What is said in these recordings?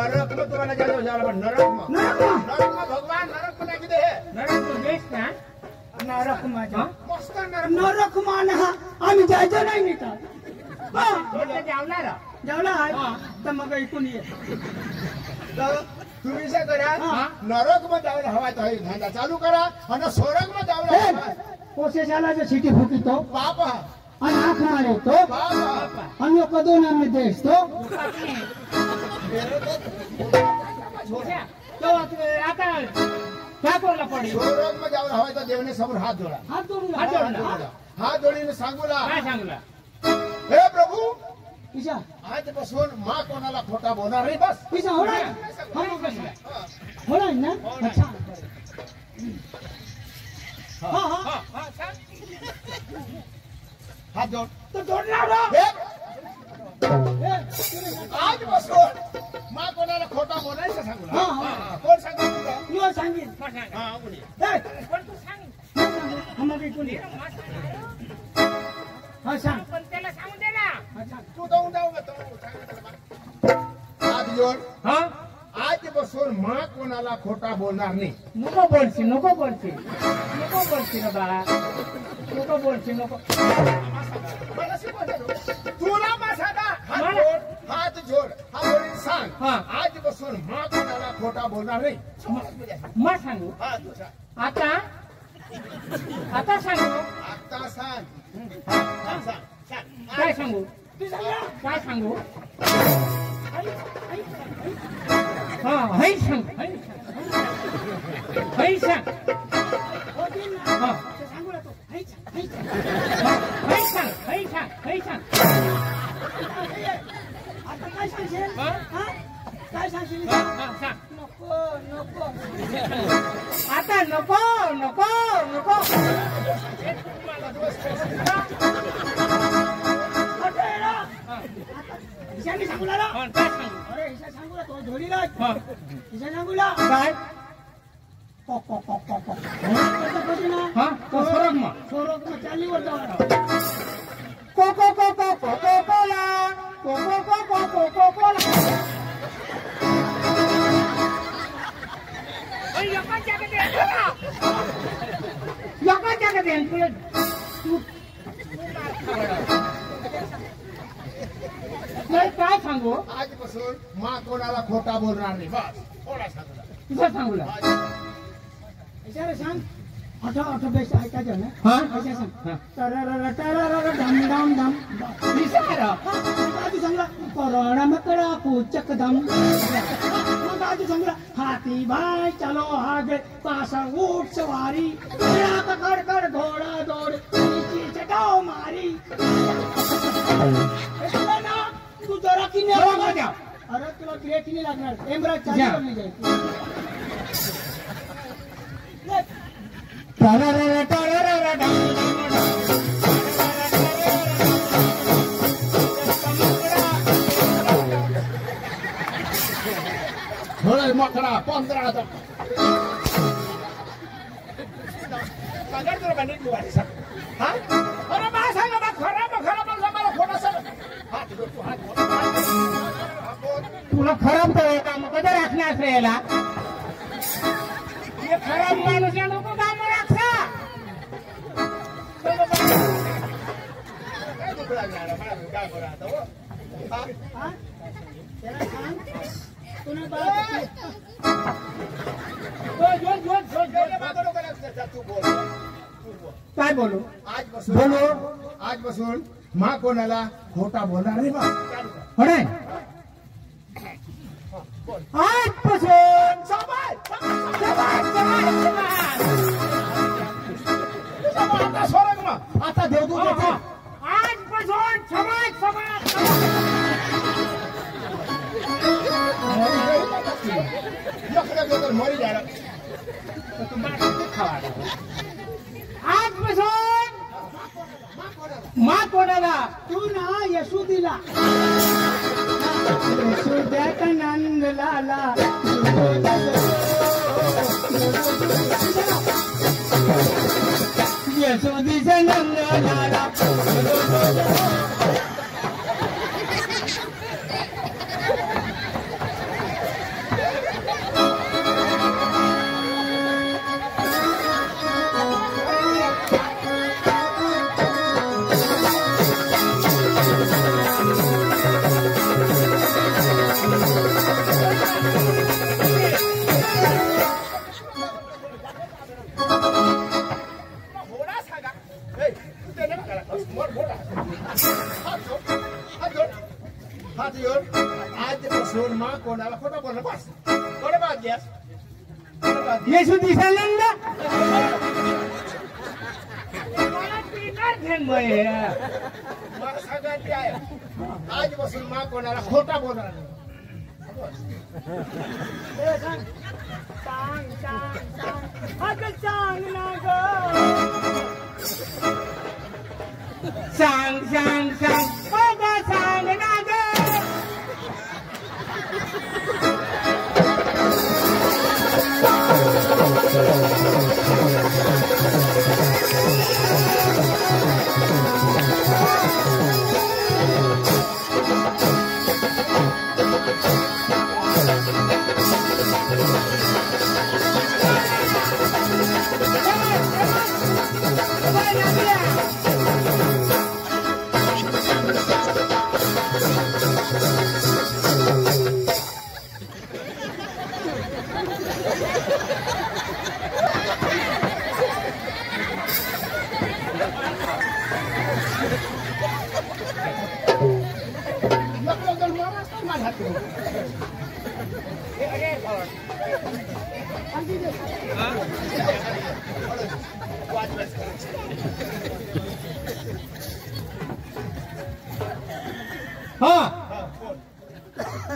नरक में तुम्हाला जायचं झालं पण नरक में भगवान नरक में टाकी दे नरक में देश ना नरक माझा मस्त नरक नरक मान हा आम्ही जायचं नाही मी का जेवला तर मग ऐकून ये तुम्ही काय करा नरक में जायला हवा तर धंदा चालू करा आणि स्वर्ग में जायला कोशेशाला जे सिटी फुकितो बापा आणि आँख मारतो बापा आणि कदोना में देतो तो आता क्या बोलला पडी स्वर्ग में जायला हवा तर देवने समोर हात जोडा हात जोडीने सांगूला काय सांगला हे प्रभू ईशा आजपासून माँ कोणाला खोटा बोलणार नाही बस ईशा होणार ना अच्छा हात जोड तो जोडणार आजपासून माँ कोणाला खोटा बोलायचं सांगू कोण सांगू यो सांगेन आम्हाला ऐकून ये हा सांग पण त्याला सांगून दे ना तू जाऊन जाऊ हात जोड आजपासून माँ कोणाला खोटा बोलणार नाही नको बोलशी ना बाळा नको बोलशी नको तुला माझा हात जोड हा बोलून सांग आजपासून माँ कोणाला खोटा बोलणार नाही मग सांगू आता आता सांगू आता सांग काय सांगू काय सांगू हा हई सांग हई सांग हई सांग काय सांगशील आता नको ईशानी सांगूला अरे ईशा सांगूला तो जोडीला ईशा सांगूला काय सोरग चाली वर जाऊ काय सांगू आजपासून माँ कोणाला खोटा बोलणार नाही बस थोडा सांगू तुझं सांगू ईशाला सांग आठव बेस ऐकायचं ना ऐका सांग तररर धम धम धम आजू सांगला करोना मकड़ा पूचक दम आजू सांगला हाथी भाई चलो आगे पासा ऊट सवारी पकड़ कर घोड़ा दौड़ चटाओ मारी तू जरा की नाही अरे तुला ग्रेट नाही लागणार एमराज चालू जाईल मकड़ा 15 तुला खराब तर काम कधी राखण्यास यायला खराब माणूस नको काम राखा काय बोलू आजपासून माँ कोणाला खोटा बोलणार नाही बा आजपासून आता देवदूत आजपासून समाज मरी जायला आजपासून माँ कोणाला तू ना यशोदीला यशोद्यात नंद लाला यशोदीचा नंद लाला ए, तू ते नका करा. मोर मोठा. हात जोड. हात जोड. हात जोड. आजपासून मा कोणाला खोटा बोलणं बस. थोडं बाद घ्या. थोडं बाद घ्या. येशू दिसायला ना मला पिणार घेऊन बाई मला सगळ्यांची आहे. आजपासून मा कोणाला खोटा बोलणार नाही. सांग सांग सांग अगं सांग ना ग सांग सांग सांग अगं सांग ना ग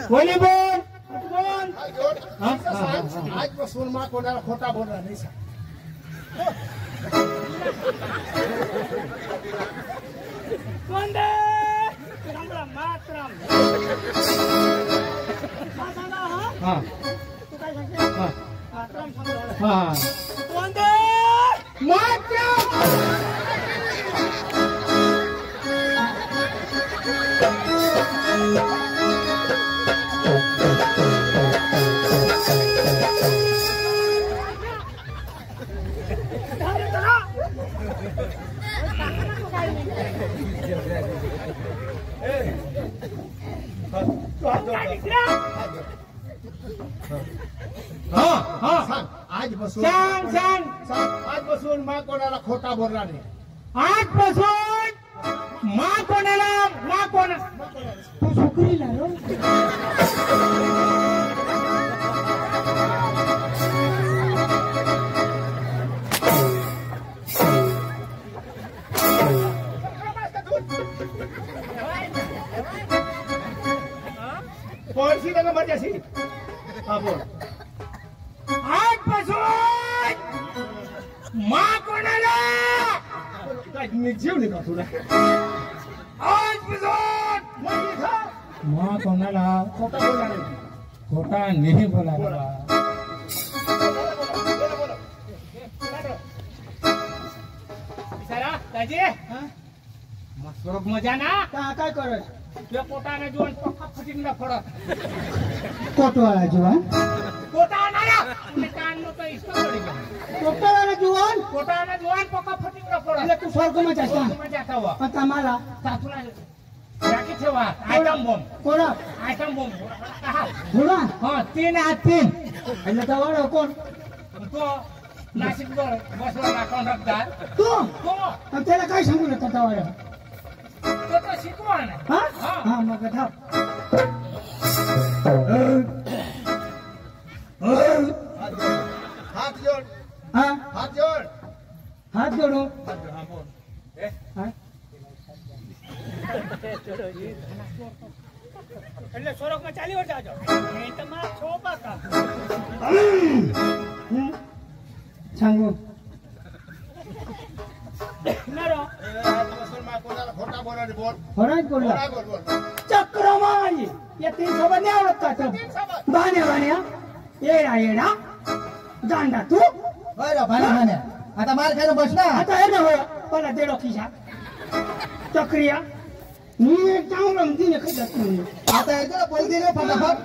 बोल आजपासून मा कोणाला खोटा बोलणार नाही सांग. वंदे मातरम हा तू काय सांगते मातरम सांग हा वंदे मातरम आजपासून सांग सांग आजपासून मा कोणाला खोटा बोलणार नाही. आजपासून मा कोणा तू सुकरीला रो पळशी का मजाशी. हा बोल. आजपासून मा कोणाला काय मी जीव नाही का तुला. आजपासून मा कोणाला खोटा बोलणार नाही. खोटा नाही बोलायला बिचारा दाजी स्वरूप मजा ना काय करत तुझ्या पोटाने दोन पक्का फटिंगला फडक कोटवाला जीवन पोटाना कान नको इष्ट पडी कोटवाला जीवन पोटाने दोन पक्का फटिंगला फडक એટલે તું સ્વર્ગમાં જશો मजा થવા પણ તમારા सासूला રાખી થવા આઈટમ બોમ્બ કોના આઈટમ બોમ્બ ઘોડા હા 3 હાથ 3 એટલે તમારો કોણ તો નાસિક બસવાના કોન્ટ્રાક્ટર તું તો અને તેના કઈ सांगू નતા તમારે તો શીખવાના હા હા મગ થાપ हात जोड. હા हात जोड. હાથ જોડો हात जोड. हा बोल. હા એટલે સોરકમાં ચાલી વાર જાજો એ તમારા છોપા કા सांगू નરો आजपासून मा कोणाला खोटा बोलणार नाही. बोल. होराज बोलला बोला, बोल बोल. चक्रमाळी या 3 सोबत नाही आवडत का तो बाण्या बाण्या येडा येडा दांडा तू बरं भाण्या भाण्या आता मार खायला बस ना. आता हे ना हो पहिला देडो खिशा चक्रिया मी चांगलं तिने खिशात नाही आता येते ना पैसे दिले फटाफट.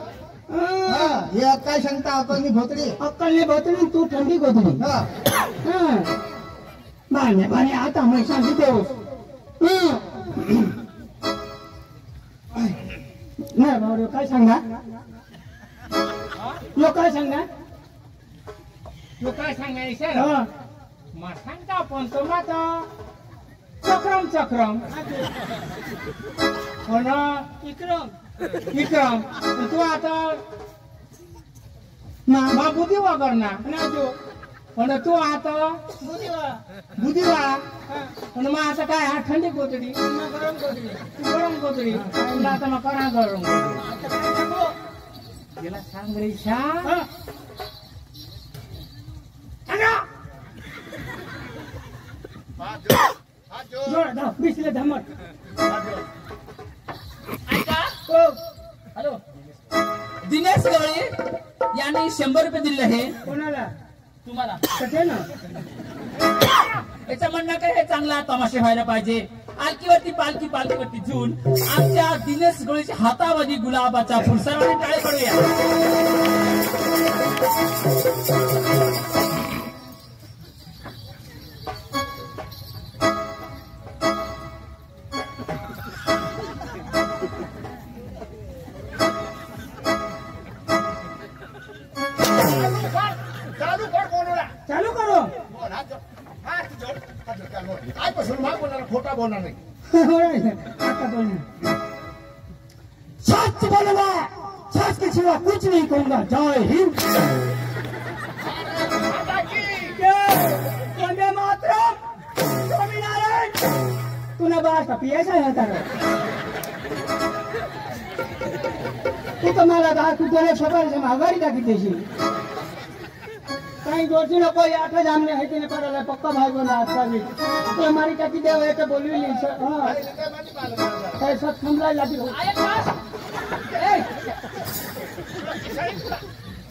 हा हे काय सांगता अकलनी भोतडी. अक्कलने भोतली तू थंडी गोधली हा बाण्या बाण्या आता मी सांगते नाही भाऊ काय सांगा यो काय सांगा तो काय सांगायचं हा मग सांगता पण तो मात चक्रम चक्रम पण विक्रम विक्रम तू आता मा बुद्धी वगरना ना जो पण तू आता बुद्धीवा बुद्धीवा हा पण मग आता काय हा थंडी कोतडी ना गरम कोथळी तू गरम कोतडी तुला आता मग करा गरम कोतडी आता काय सांगू तिला सांग रे शा हा सांगा हात जोड जोड दा बिसले धमक हात जोड ऐका ओ हॅलो दिनेश गवळी यांनी 100 रुपये दिले आहे कोणाला तुम्हाला कसे ना याचं म्हणणं काय हे चांगला तमाशे व्हायला पाहिजे पालखीवरती पालखीवरती झूल आमच्या दिनेश गवळीच्या हातामध्ये गुलाबाचा फुल सर्वांनी टाळे पडूया चालू कर बोलूला चालू करो बोल हात जोड हात जोड काय बोल आजपासून मा कोणाला खोटा बोलणार नाही आता बोल सच बोलूंगा सच के सिवा कुछ नहीं कहूंगा जय हिंद वंदे मातरम स्वामीनारायण तूने बात का पियासा है तारा तू तो मला दहा कुठे सकाळी से माघारी टाकी देशी काही गोष्टी नको आठ जामने आहे तिने करायला पक्का भाई बोला आता भी तो हमारी टाकी देव एक बोलवी नाही काय सब समजायला लागली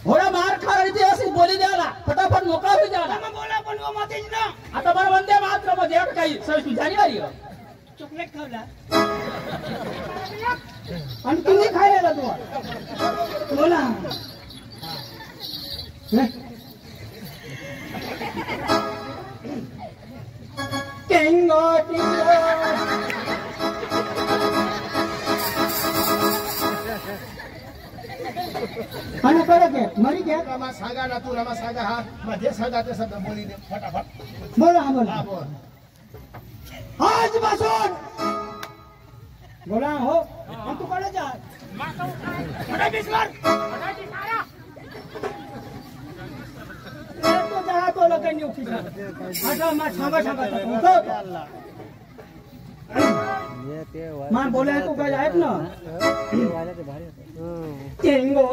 थोडा मार खा आणि ते अशी बोली द्याला फटाफट मोकळा होई द्याला बोला पण वो मतेच ना आता बरं वंदे मात्र मध्ये एक काही सविस्तर जानेवारी चॉकलेट खावला आणि तुम्ही खायला तू बोला टिंगो टिंगो आणि परत घे मरी घे रमा सांगा ना तू रमा सांगा हा मध्ये सांगा ते शब्द बोली दे फटाफट बोला हा बोला हा बोल आजपासून बोला हो आणि तू कडे जा तो जरा तो लोकांनी उठी आता मा सांगा सांगा मान बोला तो काय आहेत ना टिंगो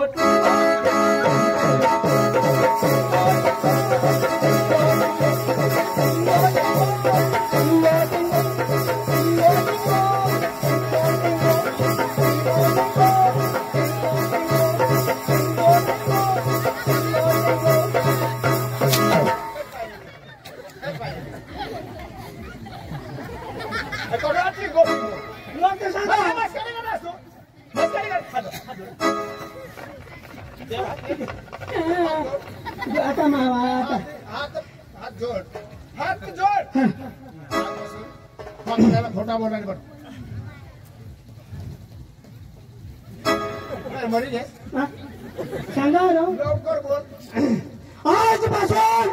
रात्री गोष्टी लोक ते सांगा मस्करी करत असतो मस्करी करत आता मावा आता हात हात जोड हात जोड आजपासून मा कोणाला खोटा बोलणार बघ मरी घे हा? सांगा रो लवकर बोल आजपासून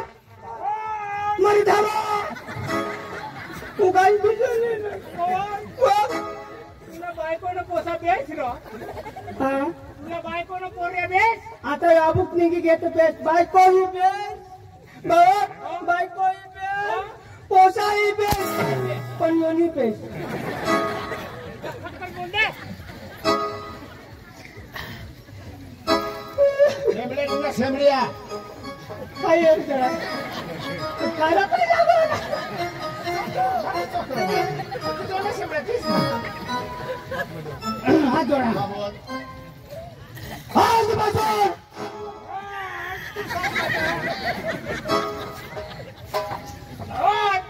मरी धावा तू काही बिजली तुला बायकोनं पोसा बेच रो हा तुला बायकोनं पोरे बेच आता अबुक निघी घेत पेस बायको ही पेस बायको ही पेस पोसा ही पेस पण योनी पेस शेंबड्या तुला शेंबड्या काय येईल त्याला खायला पण लागलं. तुला शेंबड्या तीच हात जोडा हा बोल आजपासून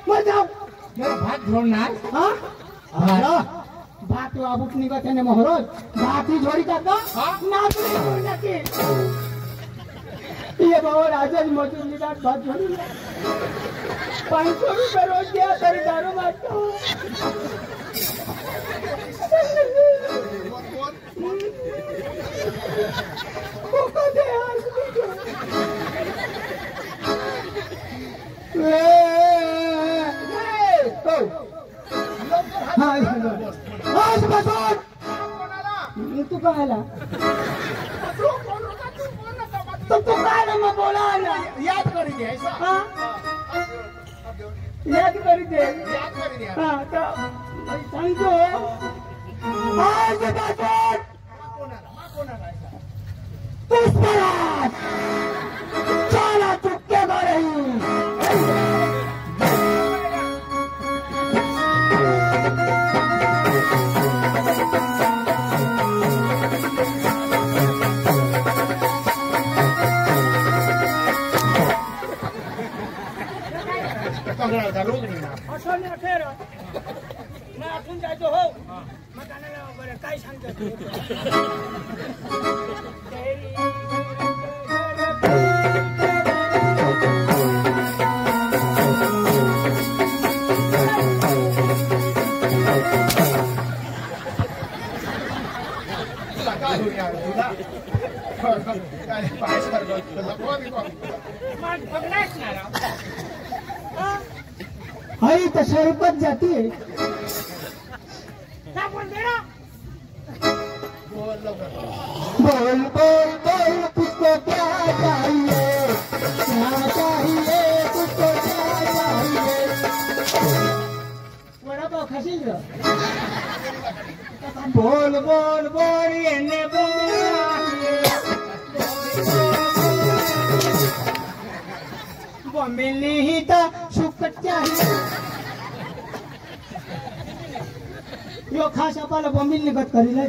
मग जाऊ मेरा भात जोडणार हा हॅलो भात अबुक निघत आहे मोहरोज भात ही जोडी टाका नाचणी जोडी टाके ये बाबा राजाच मजूर निघात भात जोडून 500 रुपये रोज द्या तरी दारू मारतो आजपासून कोणाला तू काय आला तू कोण होता तू कोण नका तर तू काय ना मग बोला आला याद करी दे ऐसा हा याद करी दे याद करी दे हा तर सांगतो आजपासून कोणाला ऐसा पुष्पराज चला चुक्के रही पगड़ा का रोग नहीं ना असं नाही अखेर मग आपण जायचो हो मग त्यांना बरं काय सांगतो काय होईल यार तुला काय पाय सरगत तुला कोणी मग बघणारच ना आई तर शरबत जाते बोल लवकर बोल बोल बोल तुझको क्या चाहिए तुझको क्या चाहिए वडापाव खाशील का बोल बोल बोल येणे बॉम्बेली ही तर सुकट चाहिए यो खास आपल्याला बॉम्बिल निघत करील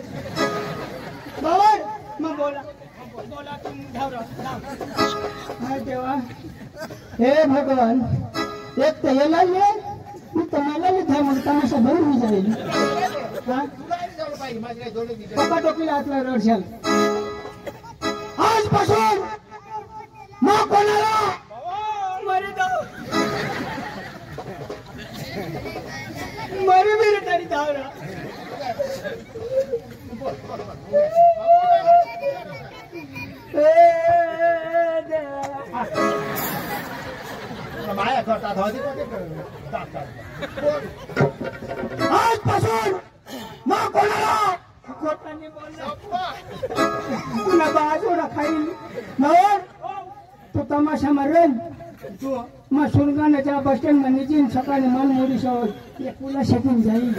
बाबर मग बोला बोला तुम धाव देवा हे भगवान एक तर याला ये मी तर मला लिहा म्हणून तमाशा भरून मी जाईल पप्पा टोपीला हातला रडशाल आजपासून मग कोणाला मरे जाऊ मरे मेरे तरी धावला माया करता धोती आजपासून मग कोणाला खोटाने बोलला तुला बाजूला खाईल नवर तो तमाशा मारेल मग सुरगाण्याच्या बस स्टँड मध्ये सकाळी मन मोडी शहर पुला शेतीन जाईल